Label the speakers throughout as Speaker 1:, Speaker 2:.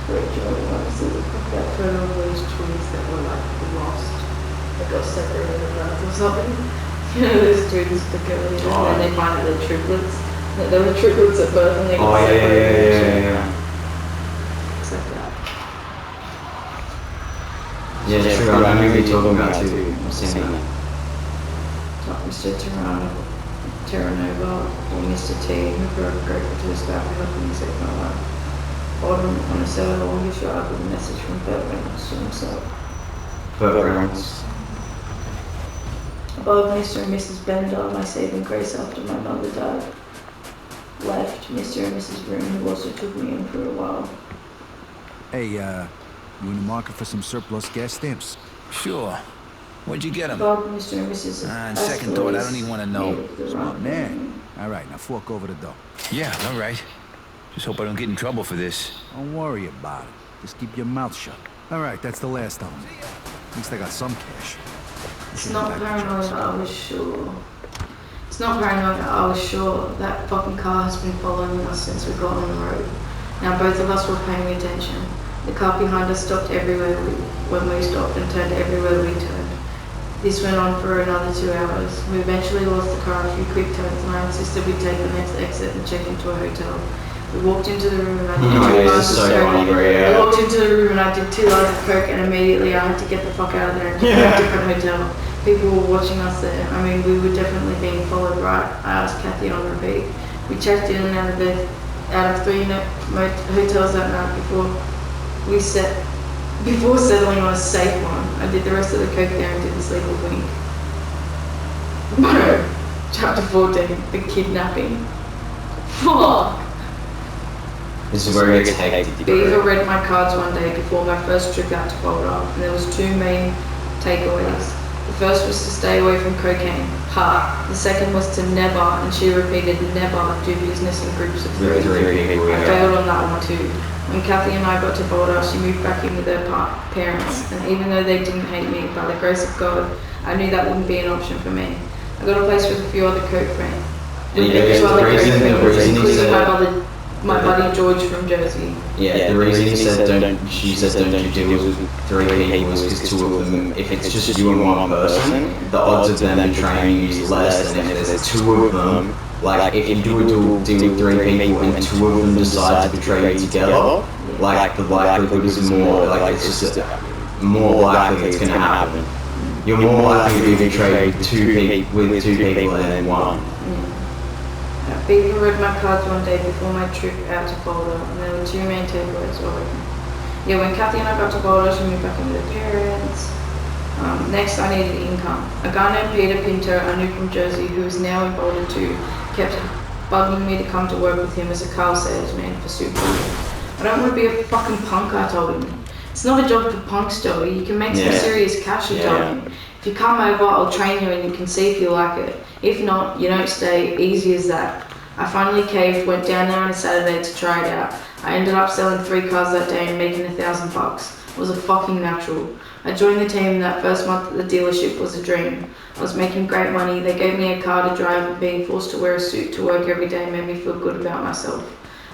Speaker 1: That photo of those twins that were like lost, that got separated at birth or something. You know, those twins took over and then they find out they're triplets. That they were triplets at birth and they got separated.
Speaker 2: Yeah.
Speaker 1: It's like that.
Speaker 2: Yeah, true. I remember you talking about it too. I've seen that.
Speaker 1: Mr. Terranova or Mr. T, who were grateful to his staff for helping me save my life. Bottom on a cellar longer shot with a message from Bert Reynolds to himself.
Speaker 2: Bert Reynolds.
Speaker 1: Above Mr. and Mrs. Bender, my saving grace after my mother died. Left Mr. and Mrs. Broom, who also took me in for a while.
Speaker 3: Hey, you in the market for some surplus gas stamps?
Speaker 4: Sure. Where'd you get them?
Speaker 1: Above Mr. and Mrs.
Speaker 4: On second thought, I don't even want to know.
Speaker 3: Smart man. All right, now fork over the dough.
Speaker 4: Yeah, all right. Just hope I don't get in trouble for this.
Speaker 3: Don't worry about it. Just keep your mouth shut. All right, that's the last of them. At least I got some cash.
Speaker 1: It's not paranoid, I was sure. It's not paranoid, I was sure. That fucking car has been following us since we got on the road. Now both of us were paying attention. The car behind us stopped everywhere when we stopped and turned everywhere we turned. This went on for another 2 hours. We eventually lost the car a few quick turns and I insisted we take the next exit and check into a hotel. We walked into the room and I did 2 hours of coke. I walked into the room and I did 2 hours of coke and immediately I had to get the fuck out of there and get to a different hotel. People were watching us there. I mean, we were definitely being followed, right? I asked Kathy on repeat. We checked in and out of 3 hotels that night before settling on a safe one. I did the rest of the coke there and did the sleep wink. Chapter 14, the kidnapping. Fuck!
Speaker 2: This is where it gets hectic.
Speaker 1: Beaver read my cards one day before my first trip out to Boulder, and there was 2 main takeaways. The first was to stay away from cocaine. Ha! The second was to never, and she repeated never, do business in groups of 3. I failed on that one too. When Kathy and I got to Boulder, she moved back in with her parents, and even though they didn't hate me, by the grace of God, I knew that wouldn't be an option for me. I got a place with a few other coke friends. My buddy George from Jersey.
Speaker 2: Yeah, the reason she said don't you deal with 3 people is because 2 of them, if it's just you and 1 person, the odds of them betraying you is less than if there's 2 of them. Like, if you do a deal with 3 people and 2 of them decide to betray you together, like, the likelihood is more, like, it's just more likely it's going to happen. You're more likely to be betrayed with 2 people than 1.
Speaker 1: Beaver read my cards one day before my trip out to Boulder, and there were 2 main takeaways. Yeah, when Kathy and I got to Boulder, she moved back in with her parents. Next, I needed income. A guy named Peter Pinto, I knew from Jersey, who is now in Boulder too, kept bugging me to come to work with him as a car salesman for Subaru. I don't want to be a fucking punk, I told him. It's not a job for punks, Joey. You can make some serious cash, he told me. If you come over, I'll train you and you can see if you like it. If not, you don't stay. Easy as that. I finally caved, went down there on a Saturday to try it out. I ended up selling 3 cars that day and making $1,000. It was a fucking natural. I joined the team and that first month at the dealership was a dream. I was making great money. They gave me a car to drive and being forced to wear a suit to work every day made me feel good about myself.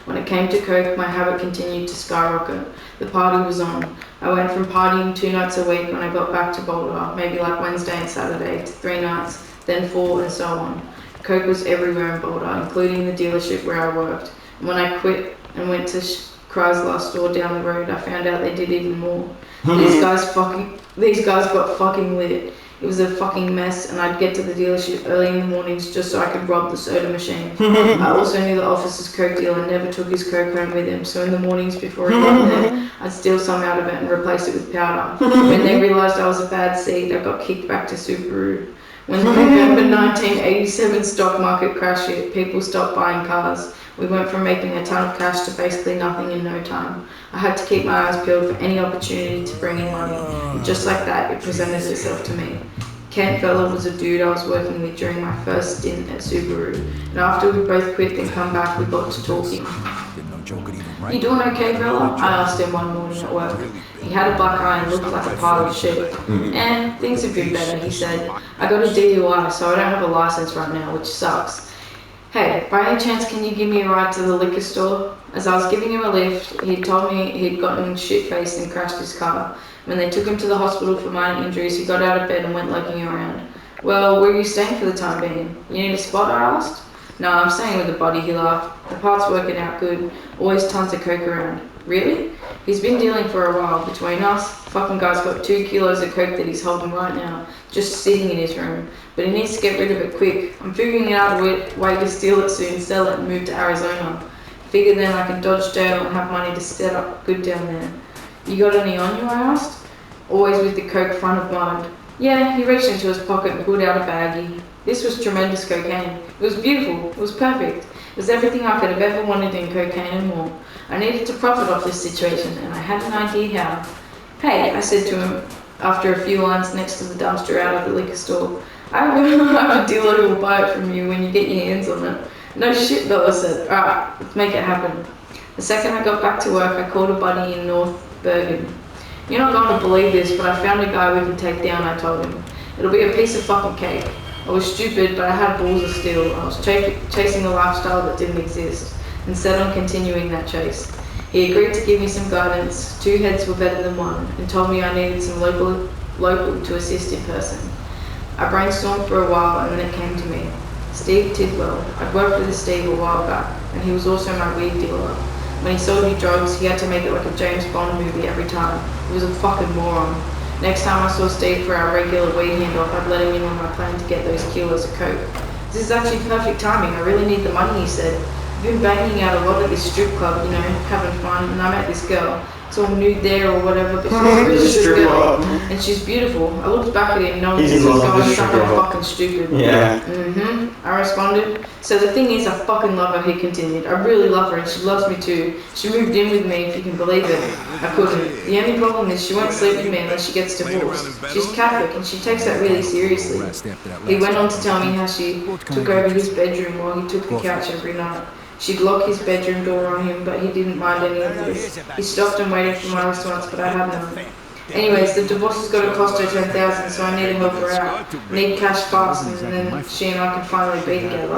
Speaker 1: When it came to coke, my habit continued to skyrocket. The party was on. I went from partying 2 nights a week when I got back to Boulder, maybe like Wednesday and Saturday, to 3 nights, then 4 and so on. Coke was everywhere in Boulder, including the dealership where I worked. And when I quit and went to Chrysler store down the road, I found out they did even more. These guys got fucking lit. It was a fucking mess, and I'd get to the dealership early in the mornings just so I could rob the soda machine. I also knew the officer's coke dealer never took his coke home with him, so in the mornings before he got there, I'd steal some out of it and replace it with powder. When they realised I was a bad seed, I got kicked back to Subaru. When the November 1987 stock market crash hit, people stopped buying cars. We went from making a ton of cash to basically nothing in no time. I had to keep my eyes peeled for any opportunity to bring in money. And just like that, it presented itself to me. Kent Feller was a dude I was working with during my first stint at Subaru. And after we both quit and come back, we got to talking. You doing okay, Fella? I asked him one morning at work. He had a black eye and looked like a pile of shit. And things have been better, he said. I got a DUI, so I don't have a license right now, which sucks. Hey, by any chance can you give me a ride to the liquor store? As I was giving him a lift, he told me he'd gotten shit-faced and crashed his car. When they took him to the hospital for minor injuries, he got out of bed and went looking around. Well, where are you staying for the time being? You need a spot, I asked. No, I'm staying with a buddy, he laughed. The part's working out good. Always tons of coke around. Really? He's been dealing for a while. Between us, fucking guy's got 2 kilos of coke that he's holding right now, just sitting in his room. But he needs to get rid of it quick. I'm figuring out a way to steal it soon, sell it and move to Arizona. Figure then I can dodge jail and have money to set up good down there. You got any on you, I asked? Always with the coke front of mind. Yeah, he reached into his pocket and pulled out a baggie. This was tremendous cocaine. It was beautiful. It was perfect. It was everything I could have ever wanted in cocaine and more. I needed to profit off this situation, and I had an idea how. Hey, I said to him after a few lines next to the dumpster out of the liquor store, I have a dealer who will buy it from you when you get your hands on it. No shit, Bella said. Alright, let's make it happen. The second I got back to work, I called a buddy in North Bergen. You're not going to believe this, but I found a guy we can take down, I told him. It'll be a piece of fucking cake. I was stupid, but I had balls of steel. I was chasing a lifestyle that didn't exist, and set on continuing that chase. He agreed to give me some guidance. 2 heads were better than one, and told me I needed some local to assist in person. I brainstormed for a while, and then it came to me. Steve Tidwell. I'd worked with Steve a while back, and he was also my weed dealer. When he sold me drugs, he had to make it like a James Bond movie every time. He was a fucking moron. Next time I saw Steve for our regular weed handoff, I'd let him in on my plan to get those kilos of coke. This is actually perfect timing. I really need the money, he said. I've been banging out a lot at this strip club, having fun, and I met this girl. It's all nude there or whatever, but she's a really good girl, and she's beautiful. I looked back at him knowing this was going something fucking stupid.
Speaker 2: Yeah.
Speaker 1: I responded. So the thing is, I fucking love her, he continued. I really love her and she loves me too. She moved in with me, if you can believe it. I couldn't. The only problem is she won't sleep with me unless she gets divorced. She's Catholic and she takes that really seriously. He went on to tell me how she took over his bedroom while he took the couch every night. She'd lock his bedroom door on him, but he didn't mind any of this. He stopped and waited for my response, but I had none. Anyways, the divorce has got to cost her $10,000, so I need to help her out. I need cash fast, and then she and I can finally be together.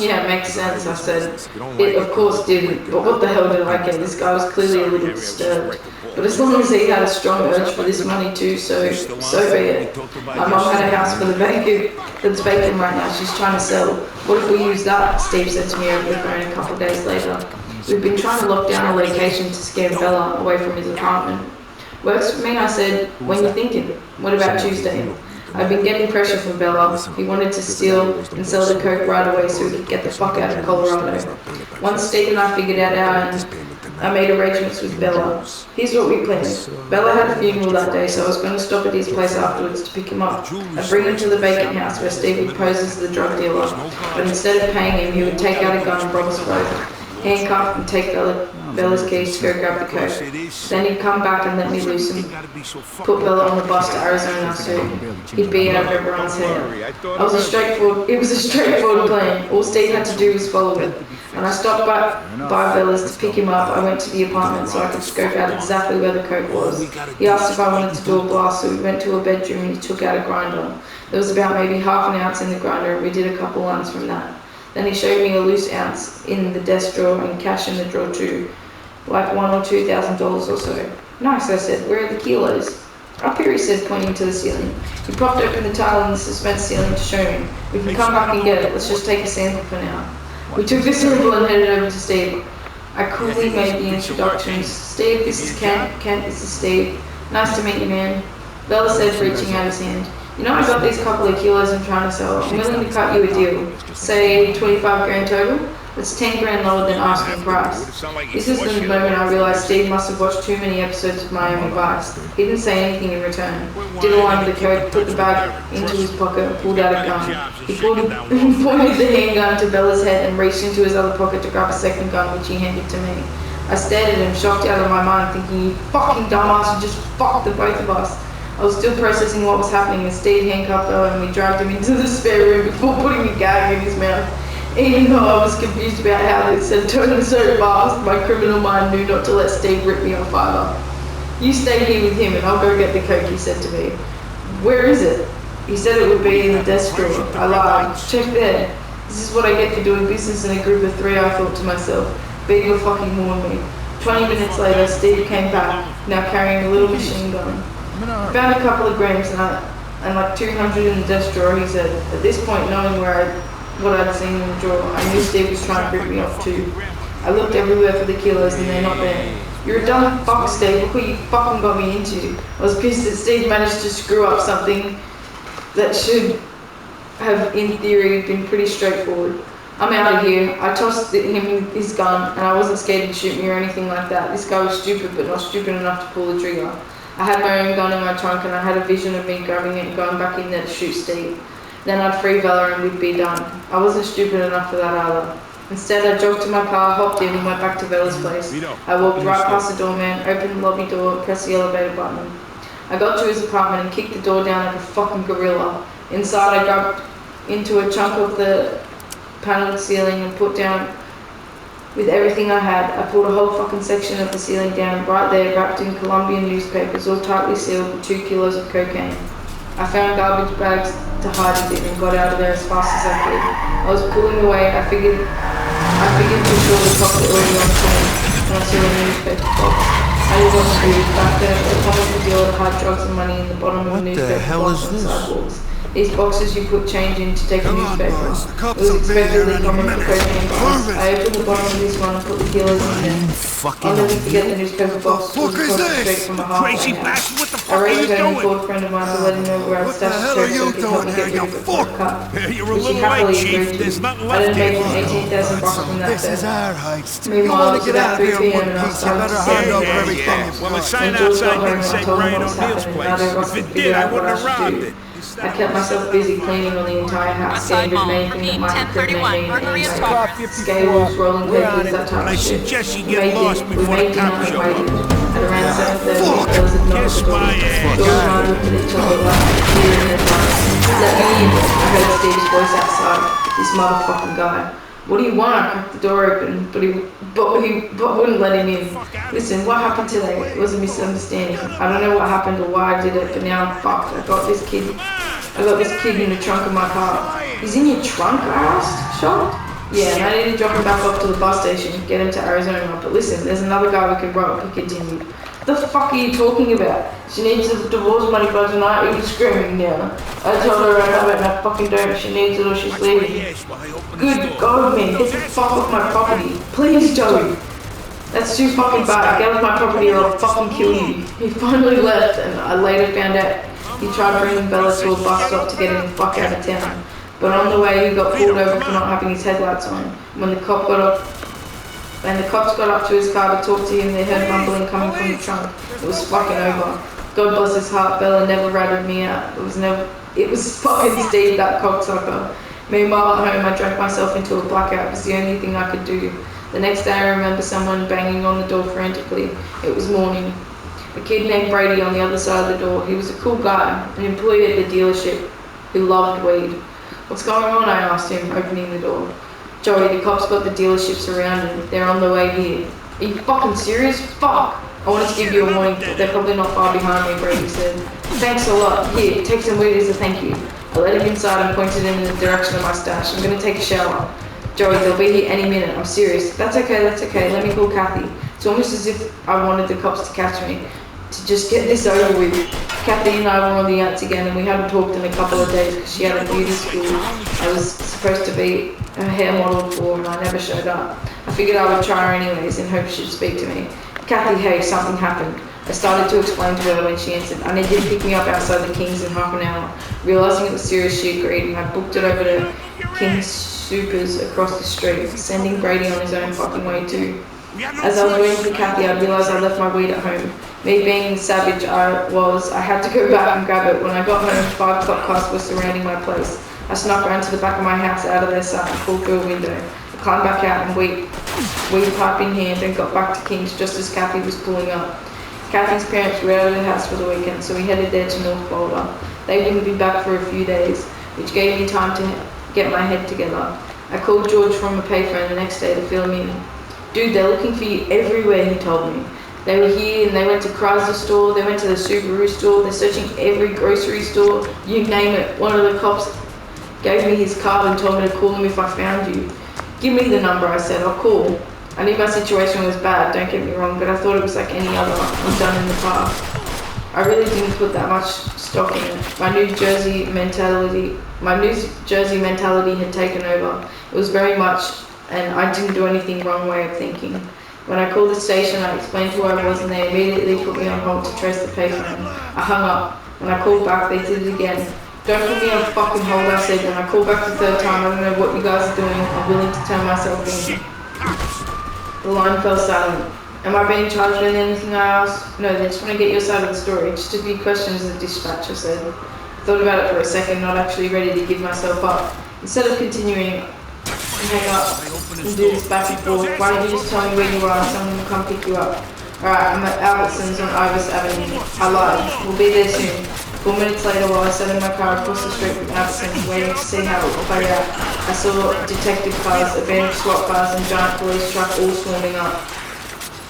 Speaker 1: Yeah, it makes sense, I said. It of course didn't, but what the hell did I get? This guy was clearly a little disturbed. But as long as he had a strong urge for this money too, so be it. My mum had a house for the bank that's vacant right now, she's trying to sell. What if we use that? Steve said to me over the phone a couple of days later. We've been trying to lock down a location to scare Bella away from his apartment. Works for me, I said. When you thinking? What about Tuesday? I've been getting pressure from Bella. He wanted to steal and sell the coke right away so we could get the fuck out of Colorado. Once Steve and I figured out our end, I made arrangements with Bella. Here's what we planned. Bella had a funeral that day, so I was going to stop at his place afterwards to pick him up. I'd bring him to the vacant house where Steve would pose as the drug dealer, but instead of paying him, he would take out a gun and rob us both. Handcuff and take Bella's keys to go grab the coke. Then he'd come back and let me loose and put Bella on the bus to Arizona so he'd be out of everyone's hair. It was a straightforward plan. All Steve had to do was follow it. When I stopped by Bella's to pick him up, I went to the apartment so I could scope out exactly where the coke was. He asked if I wanted to do a blast, so we went to a bedroom and he took out a grinder. There was about maybe half an ounce in the grinder and we did a couple runs from that. Then he showed me a loose ounce in the desk drawer and cash in the drawer too, like $1,000 or $2,000 or so. Nice, I said. Where are the kilos? Up here, he said, pointing to the ceiling. He propped open the tile in the suspense ceiling to show me. We can come back and get it. Let's just take a sample for now. We took the sample and headed over to Steve. I coolly made the introductions. Steve, this is Kent. Kent, this is Steve. Nice to meet you, man. Bella said, reaching out his hand. You know, I got these couple of kilos I'm trying to sell. I'm willing to cut you a deal. Say 25 grand total. That's 10 grand lower than asking price. This is the moment I realized Steve must have watched too many episodes of Miami Vice. He didn't say anything in return. Did a line with the coke, put the bag into his pocket, and pulled out a gun. He pointed the handgun to Bella's head and reached into his other pocket to grab a second gun, which he handed to me. I stared at him, shocked out of my mind, thinking, you fucking dumbass, you just fucked the both of us. I was still processing what was happening as Steve handcuffed her and we dragged him into the spare room before putting a gag in his mouth. Even though I was confused about how this had turned so fast, my criminal mind knew not to let Steve rip me off either. You stay here with him and I'll go get the coke, he said to me. Where is it? He said it would be in the desk drawer. I lied. Check there. This is what I get for doing business in a group of 3, I thought to myself. Beagle fucking warned me. 20 minutes later, Steve came back, now carrying a little machine gun. Found a couple of grams and like 200 in the desk drawer, he said. At this point, knowing what I'd seen in the drawer, I knew Steve was trying to rip me off too. I looked everywhere for the kilos and they're not there. You're a dumb fuck, Steve. Look what you fucking got me into. I was pissed that Steve managed to screw up something that should have, in theory, been pretty straightforward. I'm out of here. I tossed him his gun and I wasn't scared to shoot me or anything like that. This guy was stupid, but not stupid enough to pull the trigger. I had my own gun in my trunk and I had a vision of me grabbing it and going back in there to shoot Steve. Then I'd free Bella and we'd be done. I wasn't stupid enough for that either. Instead, I jogged to my car, hopped in and went back to Bella's place. I walked right past the doorman, opened the lobby door, pressed the elevator button. I got to his apartment and kicked the door down like a fucking gorilla. Inside, I grabbed into a chunk of the panelled ceiling and put down with everything I had. I pulled a whole fucking section of the ceiling down, right there, wrapped in Colombian newspapers, all tightly sealed with 2 kilos of cocaine. I found garbage bags to hide it in and got out of there as fast as I could. I was pulling away. I figured for sure the cops were already on scene when I saw the newspaper box. I didn't want to do back then. The comic dealer had drugs and money in the bottom of the newspaper box on sidewalks. These boxes you put change in to take a newspaper. It was expectedly common for cocaine boxes. I opened the bottom of this one and put the kilos in there. I'll never forget the newspaper box was across the street from a halfway house. I raised home and called a friend of mine to let him know where I'd stashed the tape so he could help me get rid of it for a cut, which he happily agreed to. I then made him 18,000 bucks from that day. Meanwhile, it was about 3 p.m. and I was starting to say every box. When Jules got home, I told him what was happening and I got to figure out what I should do. I kept myself busy cleaning on the entire house, getting rid of anything that might incriminate me anyway. Scales, rolling papers, that type of shit. We made dinner and waited. At around 7:30, there was a knock at the door. George and I looked at each other like a tear in their eyes. Let me in. I heard Steve's voice outside. This motherfucking guy. What do you want? I cracked the door open, but wouldn't let him in. Listen, what happened today? It was a misunderstanding. I don't know what happened or why I did it, but now I'm fucked. I got this kid in the trunk of my car. He's in your trunk? I asked, shocked. Yeah, and I need to drop him back off to the bus station, get him to Arizona. But listen, there's another guy we could rob, he continued. What the fuck are you talking about? She needs the divorce money by tonight. He was screaming now. I told her I have it and I fucking don't. She needs it or she's leaving. Good God, man, get the fuck off my property. Please, Joey. That's too fucking bad. Get off my property or I'll fucking kill you. He finally left and I later found out he tried bringing Bella to a bus stop to get him the fuck out of town. But on the way he got pulled over for not having his headlights on. When the cops got up to his car to talk to him, they heard mumbling coming from the trunk. It was fucking over. God bless his heart, Bella never ratted me out. It was fucking Steve, that cocksucker. Meanwhile at home I drank myself into a blackout. It was the only thing I could do. The next day I remember someone banging on the door frantically. It was morning. A kid named Brady on the other side of the door. He was a cool guy, an employee at the dealership who loved weed. What's going on? I asked him, opening the door. Joey, the cops got the dealership surrounded. They're on the way here. Are you fucking serious? Fuck! I wanted to give you a warning, but they're probably not far behind me, Brady said. Thanks a lot. Here, take some weed as a thank you. I let him inside and pointed in the direction of my stash. I'm gonna take a shower. Joey, they'll be here any minute. I'm serious. That's okay. Let me call Kathy. It's almost as if I wanted the cops to catch me. To just get this over with. Kathy and I were on the outs again and we hadn't talked in a couple of days because she had a beauty school I was supposed to be a hair model for and I never showed up. I figured I would try her anyways in hopes she'd speak to me. Kathy, hey, something happened. I started to explain to her when she answered. I need you to pick me up outside the King's in half an hour. Realizing it was serious, she agreed and I booked it over to King's Supers across the street, sending Brady on his own fucking way too. As I was waiting for Kathy, I realized I left my weed at home. Me being the savage I had to go back and grab it. When I got home, 5 cop cars were surrounding my place. I snuck around to the back of my house out of their sight and crawled through a window. I climbed back out and weed pipe in hand and got back to King's just as Kathy was pulling up. Kathy's parents were out of the house for the weekend, so we headed there to North Boulder. They wouldn't be back for a few days, which gave me time to get my head together. I called George from a payphone the next day to fill him in. Dude, they're looking for you everywhere, he told me. They were here and they went to Chrysler store, they went to the Subaru store, they're searching every grocery store, you name it. One of the cops gave me his card and told me to call him if I found you. Give me the number, I said, I'll call. I knew my situation was bad, don't get me wrong, but I thought it was like any other I've done in the past. I really didn't put that much stock in it. My New Jersey mentality had taken over. It was very much, and I didn't do anything wrong way of thinking. When I called the station, I explained who I was and they immediately put me on hold to trace the payphone. I hung up. When I called back, they did it again. Don't put me on fucking hold, I said. When I called back the third time, I don't know what you guys are doing. I'm willing to turn myself in. The line fell silent. Am I being charged with anything, I asked? No, they just want to get your side of the story. Just a few questions, the dispatcher said. I thought about it for a second, not actually ready to give myself up. Instead of continuing, hang up and do this back and forth, why don't you just tell me where you are and someone will come pick you up? Alright, I'm at Albertsons on Ivers Avenue. I lied. We'll be there soon. 4 minutes later, while I sat in my car across the street from Albertsons, waiting to see how it would play out, I saw detective cars, a band of SWAT cars, and giant police truck all swarming up.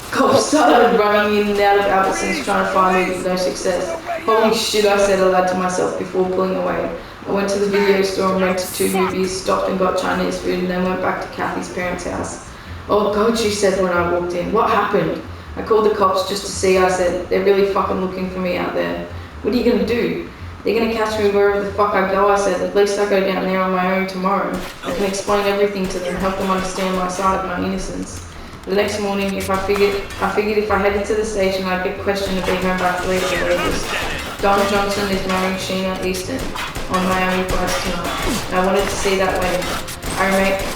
Speaker 1: Cops started running in and out of Albertsons trying to find me with no success. Holy shit, I said aloud to myself before pulling away. I went to the video store and rented 2 movies, stopped and got Chinese food, and then went back to Kathy's parents' house. Oh God, she said when I walked in. What happened? I called the cops just to see, I said. They're really fucking looking for me out there. What are you gonna do? They're gonna catch me wherever the fuck I go, I said. At least I go down there on my own tomorrow. I can explain everything to them, help them understand my side, my innocence. The next morning, I figured if I headed to the station, I'd get questioned and be going back to Lake Vegas. Don Johnson is marrying Sheena Easton on Miami flights tonight, and I wanted to see that wedding. I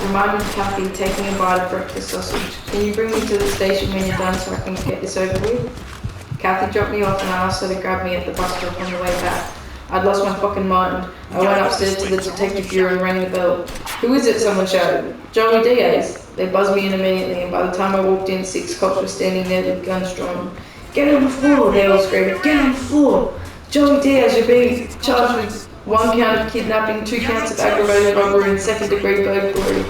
Speaker 1: reminded Kathy taking a bite of breakfast sausage. Can you bring me to the station when you're done so I can get this over with? Kathy dropped me off and I asked her to grab me at the bus stop on the way back. I'd lost my fucking mind. I went upstairs to the detective bureau and rang the bell. Who is it? Someone shouted. Joey Diaz. They buzzed me in immediately, and by the time I walked in, 6 cops were standing there with guns drawn. Get on the floor, they all screamed. Get on the floor. Joey Diaz, you're being charged with 1 count of kidnapping, 2 counts of aggravated robbery, and 2nd-degree burglary,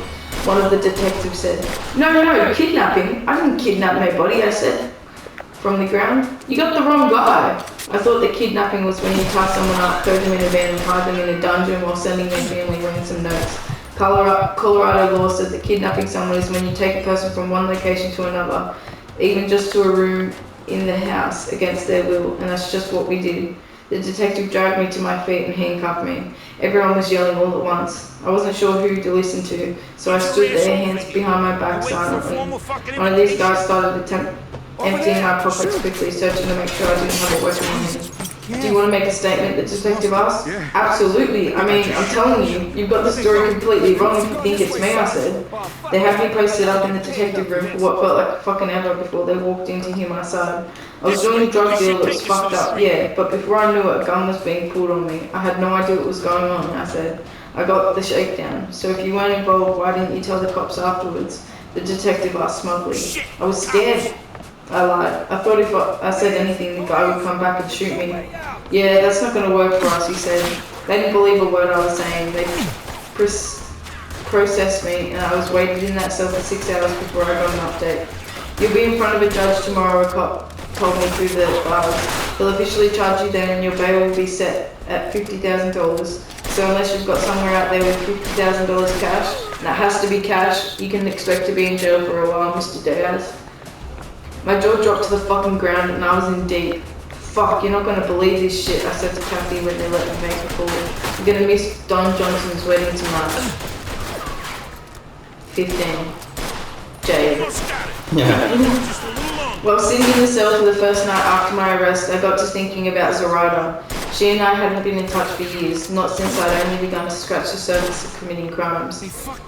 Speaker 1: one of the detectives said. No, kidnapping? I didn't kidnap nobody, I said. From the ground? You got the wrong guy. I thought that kidnapping was when you tie someone up, throw them in a van, and hide them in a dungeon while sending their family ransom notes. Colorado law says that kidnapping someone is when you take a person from one location to another, even just to a room in the house against their will, and that's just what we did. The detective dragged me to my feet and handcuffed me. Everyone was yelling all at once. I wasn't sure who to listen to, so I stood there, hands behind my back silently. One of these guys started emptying my pockets quickly, searching to make sure I didn't have a weapon on me. Do you want to make a statement? The detective asked. Absolutely. I mean, I'm telling you, you've got the story completely wrong if you think it's me, I said. They had me posted up in the detective room for what felt like fucking ever before they walked in to hear my side. I was doing a drug deal that was fucked up, yeah, but before I knew it, a gun was being pulled on me. I had no idea what was going on, I said. I got the shakedown. So if you weren't involved, why didn't you tell the cops afterwards? The detective asked smugly. I was scared. I lied. I thought if I said anything, the guy would come back and shoot me. Yeah, that's not going to work for us, he said. They didn't believe a word I was saying. They processed me, and I was waited in that cell for 6 hours before I got an update. You'll be in front of a judge tomorrow, a cop told me through the bars. He'll officially charge you then, and your bail will be set at $50,000. So unless you've got somewhere out there with $50,000 cash, and it has to be cash, you can expect to be in jail for a while, Mr. Diaz. My jaw dropped to the fucking ground and I was in deep. Fuck, you're not gonna believe this shit, I said to Kathy when they let me make a call. I'm gonna miss Don Johnson's wedding tonight. 15. Jade. While sitting in the cell for the first night after my arrest, I got to thinking about Zoraida. She and I hadn't been in touch for years, not since I'd only begun to scratch the surface of committing crimes.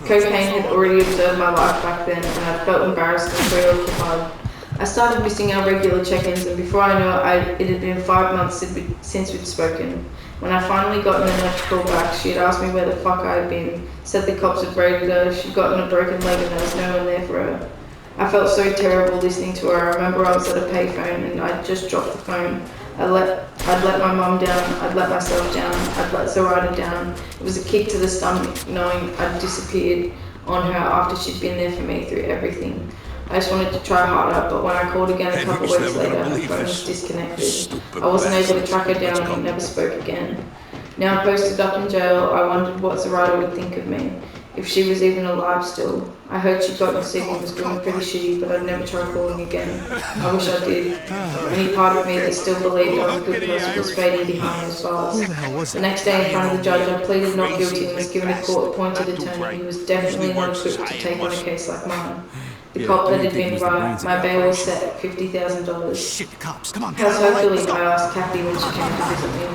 Speaker 1: Cocaine had already observed my life back then, and I felt embarrassed and preoccupied. I started missing our regular check-ins, and before I knew it, it had been 5 months since we'd spoken. When I finally got an enough to call back, she had asked me where the fuck I had been, said the cops had raided her, she'd gotten a broken leg and there was no one there for her. I felt so terrible listening to her. I remember I was at a payphone and I'd just dropped the phone. I'd let my mum down, I'd let myself down, I'd let Zoraida down. It was a kick to the stomach knowing I'd disappeared on her after she'd been there for me through everything. I just wanted to try harder, but when I called again a couple weeks later, her phone was disconnected. I wasn't able to track her down and we never spoke again. Now posted up in jail, I wondered what Zoraida would think of me, if she was even alive still. I heard she'd gotten sick and was doing pretty shitty, but I'd never try calling again. I wish I did. Any part of me that still believed I was a good person was fading behind those bars.
Speaker 3: Who the hell was
Speaker 1: The
Speaker 3: that?
Speaker 1: next day in front of the judge, I pleaded not guilty and was given a court-appointed attorney who was definitely not equipped to take on a case like mine. The cop that had been right, my bail was set at $50,000.
Speaker 3: Shit, the cops. Come on,
Speaker 1: How's her feeling? I asked Kathy when she came to visit me.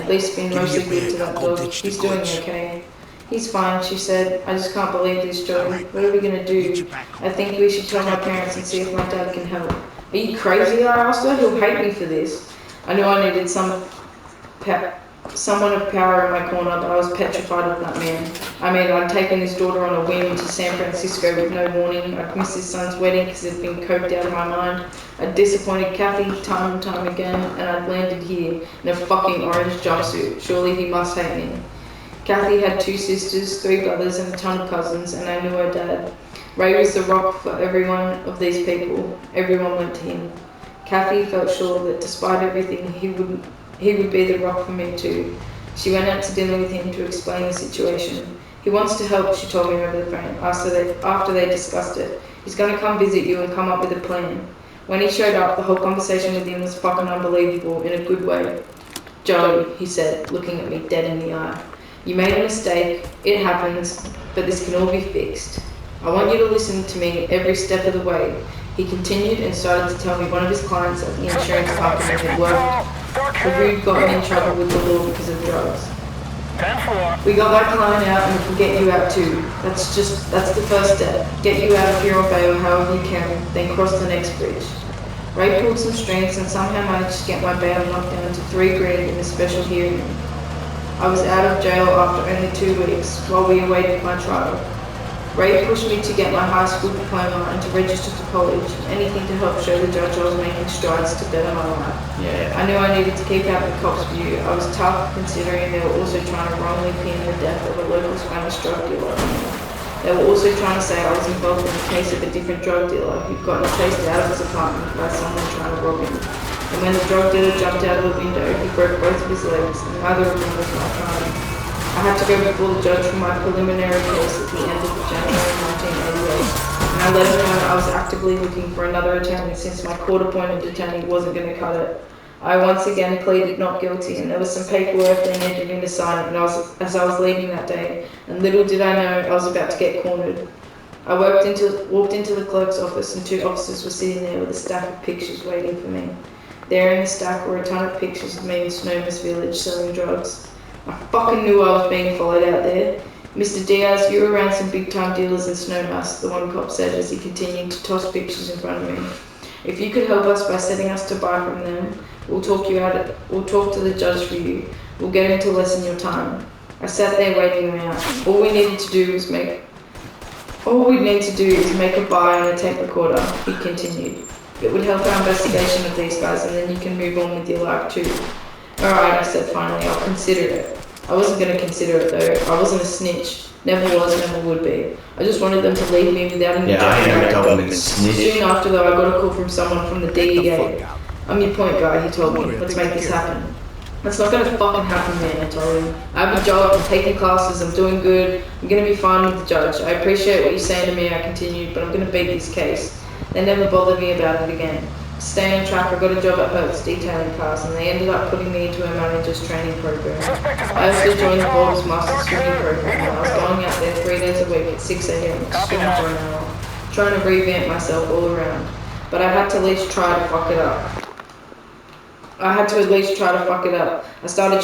Speaker 1: At least been mostly good to that dog. He's doing okay. He's fine, she said. I just can't believe this, Joe. What are we gonna do? I think we should tell my parents and see if my dad can help. Are you crazy? I asked her. He'll hate me for this. I knew I needed someone of power in my corner, but I was petrified of that man. I mean, I'd taken his daughter on a whim to San Francisco with no warning. I'd missed his son's wedding because it'd been coked out of my mind. I'd disappointed Kathy time and time again, and I'd landed here in a fucking orange jumpsuit. Surely he must hate me. Kathy had 2 sisters, 3 brothers, and a ton of cousins, and I knew her dad. Ray was the rock for every one of these people. Everyone went to him. Kathy felt sure that despite everything, he would be the rock for me too. She went out to dinner with him to explain the situation. He wants to help, she told me over the phone, after they discussed it. He's going to come visit you and come up with a plan. When he showed up, the whole conversation with him was fucking unbelievable, in a good way. Joey, he said, looking at me dead in the eye. You made a mistake, it happens, but this can all be fixed. I want you to listen to me every step of the way. He continued and started to tell me one of his clients at the insurance company had worked who'd gotten in trouble with the law because of drugs. We got that client out and we can get you out too. That's the first step. Get you out of here on bail however you can, then cross the next bridge. Ray pulled some strings and somehow managed to get my bail knocked down to $3 grand in a special hearing. I was out of jail after only 2 weeks while we awaited my trial. Ray pushed me to get my high school diploma and to register for college, anything to help show the judge I was making strides to better my life.
Speaker 2: Yeah.
Speaker 1: I knew I needed to keep out the cops' view. I was tough considering they were also trying to wrongly pin the death of a local Spanish drug dealer. They were also trying to say I was involved in the case of a different drug dealer who'd gotten chased out of his apartment by someone trying to rob him. And when the drug dealer jumped out of the window, he broke both of his legs, and neither of them was my crime. I had to go before the judge for my preliminary case at the end of January 1988, and I let him know I was actively looking for another attorney since my court-appointed attorney wasn't going to cut it. I once again pleaded not guilty, and there was some paperwork they needed me to sign as I was leaving that day, and little did I know I was about to get cornered. I walked into the clerk's office, and 2 officers were sitting there with a stack of pictures waiting for me. There in the stack were a ton of pictures of me in Snowmas Village selling drugs. I fucking knew I was being followed out there. Mr. Diaz, you were around some big-time dealers in Snowmas, the one cop said as he continued to toss pictures in front of me. If you could help us by setting us to buy from them, we'll talk to the judge for you. We'll get him to lessen your time. I sat there waiting him out. All we need to do is make a buy on a tape recorder, he continued. It would help our investigation of these guys, and then you can move on with your life too. Alright, I said finally, I'll consider it. I wasn't going to consider it though. I wasn't a snitch. Never was, never would be. I just wanted them to leave me without any
Speaker 2: Yeah, I ain't a government snitch.
Speaker 1: Soon after though, I got a call from someone from the DEA. I'm your point guy, he told me. Let's make this happen. That's not going to fucking happen, man, I told him. I have a job, I'm taking classes, I'm doing good. I'm going to be fine with the judge. I appreciate what you're saying to me, I continued, but I'm going to beat this case. They never bothered me about it again. To stay on track, I got a job at Hertz detailing cars, and they ended up putting me into a manager's training program. I also joined the Borders Master Swimming program, and I was going out there 3 days a week at 6 a.m. swimming for an hour, trying to revamp myself all around. But I had to at least try to fuck it up. I started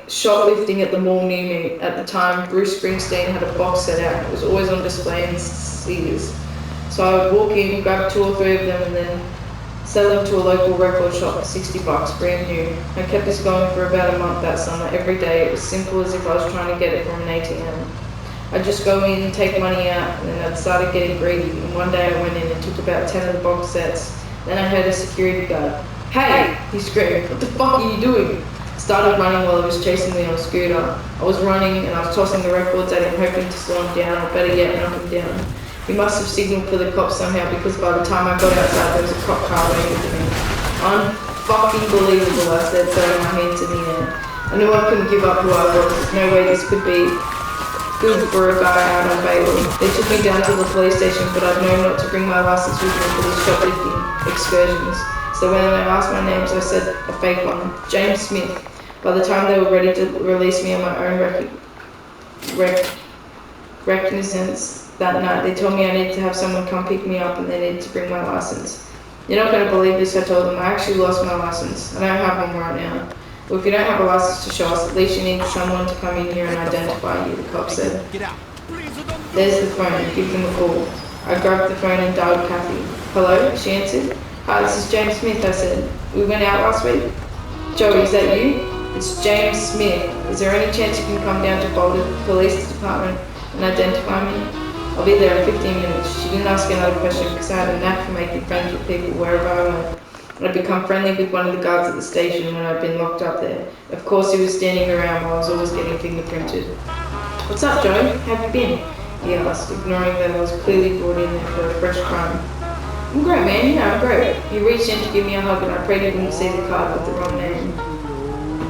Speaker 1: shoplifting at the mall near me. At the time, Bruce Springsteen had a box set out, and it was always on display in Sears. So I would walk in, grab 2 or 3 of them, and then sell them to a local record shop for $60, brand new. I kept this going for about a month that summer. Every day, it was simple as if I was trying to get it from an ATM. I'd just go in, take money out, and then I'd started getting greedy. And one day I went in and took about 10 of the box sets. Then I heard a security guard. "Hey!" he screamed. "What the fuck are you doing?" Started running while he was chasing me on a scooter. I was running and I was tossing the records at him, hoping to slow him down, or better yet, knock him down. He must have signaled for the cops somehow, because by the time I got outside, there was a cop car waiting for me. Unfucking believable, I said, throwing my hands in the air. I knew I couldn't give up who I was. There's no way this could be good for a guy out on bail. They took me down to the police station, but I'd known not to bring my license with me for these shoplifting excursions. So when they asked my names, I said a fake one, James Smith. By the time they were ready to release me on my own recognizance that night, they told me I needed to have someone come pick me up and they needed to bring my license. You're not going to believe this, I told them. I actually lost my license. I don't have one right now. Well, if you don't have a license to show us, at least you need someone to come in here and identify you, the cop said. There's the phone, give them a call. I grabbed the phone and dialed Kathy. Hello, she answered. Hi, this is James Smith, I said. We went out last week? Joey, is that you? It's James Smith. Is there any chance you can come down to Boulder Police Department and identify me? I'll be there in 15 minutes. She didn't ask another question because I had a knack for making friends with people wherever I went. I'd become friendly with one of the guards at the station when I'd been locked up there. Of course, he was standing around while I was always getting fingerprinted. What's up, Joey? How have you been? He asked, ignoring that I was clearly brought in there for a fresh crime. I'm great, man. Yeah, I'm great. He reached in to give me a hug and I prayed he wouldn't see the card with the wrong name.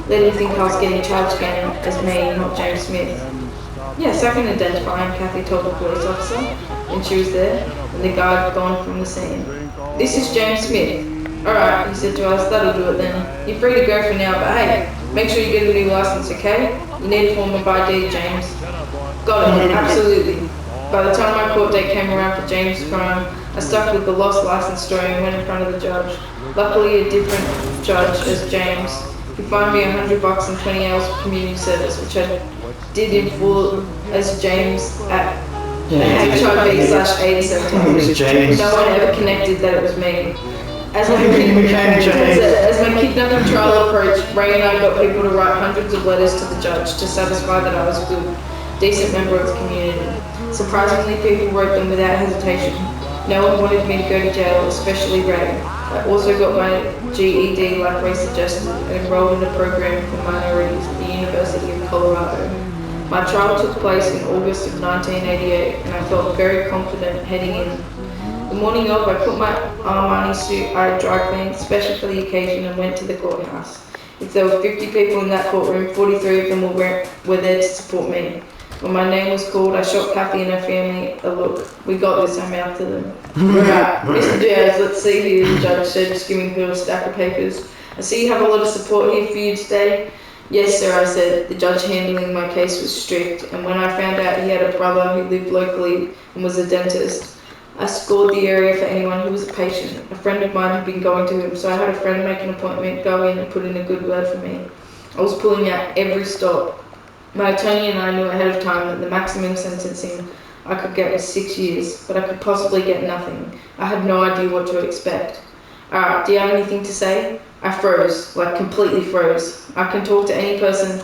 Speaker 1: Let him think I was getting charged again as me, not James Smith. Yes, I can identify him, Kathy told the police officer when she was there, and the guard had gone from the scene. This is James Smith. Alright, he said to us, that'll do it then. You're free to go for now, but hey, make sure you get a new license, okay? You need a form of ID, James. Got it, absolutely. By the time my court date came around for James' crime, I stuck with the lost license story and went in front of the judge. Luckily, a different judge as James. He fined me $100 and 20 hours of community service, which I did in full as James at the HIV/AIDS center. No one ever connected that it was me. As my kidnapping trial approached, Ray and I got people to write hundreds of letters to the judge to satisfy that I was a good, decent member of the community. Surprisingly, people wrote them without hesitation. No one wanted me to go to jail, especially Ray. I also got my GED like Ray suggested and enrolled in a program for minorities at the University of Colorado. My trial took place in August of 1988 and I felt very confident heading in. The morning of, I put my Armani suit I had dry cleaned, especially for the occasion, and went to the courthouse. If there were 50 people in that courtroom, 43 of them were there to support me. When my name was called, I shot Kathy and her family a look. We got this, I mouthed to them. Right, Mr. Diaz, let's see here, the judge said, just giving her a stack of papers. I see you have a lot of support here for you today. Yes, sir, I said. The judge handling my case was strict, and when I found out he had a brother who lived locally and was a dentist, I scored the area for anyone who was a patient. A friend of mine had been going to him, so I had a friend make an appointment, go in and put in a good word for me. I was pulling out every stop. My attorney and I knew ahead of time that the maximum sentencing I could get was 6 years, but I could possibly get nothing. I had no idea what to expect. Alright, do you have anything to say? I froze, like completely froze. I can talk to any person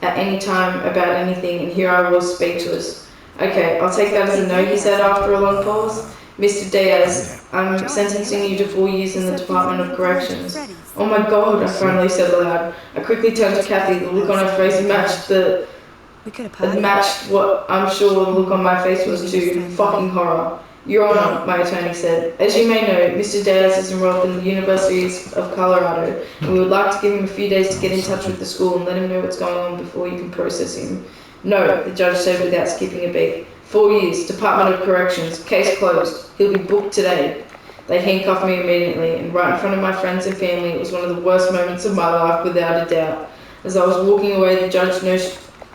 Speaker 1: at any time about anything, and here I was speechless. Okay, I'll take that as a no, he said after a long pause. Mr. Diaz, I'm sentencing you to 4 years in the Department of Corrections. Oh my God, I finally said aloud. I quickly turned to Kathy. The look on her face matched what I'm sure the look on my face was too. Fucking horror. Your Honor, my attorney said. As you may know, Mr. Diaz is enrolled in the University of Colorado, and we would like to give him a few days to get in touch with the school and let him know what's going on before you can process him. No, the judge said without skipping a beat. 4 years, Department of Corrections, case closed. He'll be booked today. They handcuffed me immediately, and right in front of my friends and family, it was one of the worst moments of my life without a doubt. As I was walking away, the judge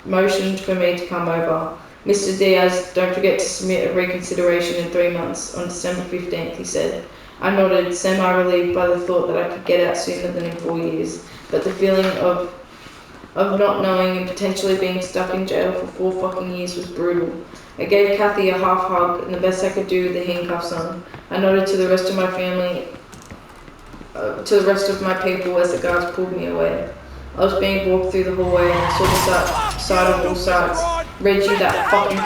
Speaker 1: motioned for me to come over. Mr. Diaz, don't forget to submit a reconsideration in 3 months, on December 15th, he said. I nodded, semi-relieved by the thought that I could get out sooner than in 4 years, but the feeling of not knowing and potentially being stuck in jail for 4 fucking years was brutal. I gave Kathy a half hug and the best I could do with the handcuffs on. I nodded to the rest of my family, to the rest of my people as the guards pulled me away. I was being walked through the hallway and I saw the side of all sides. Reggie, that fucking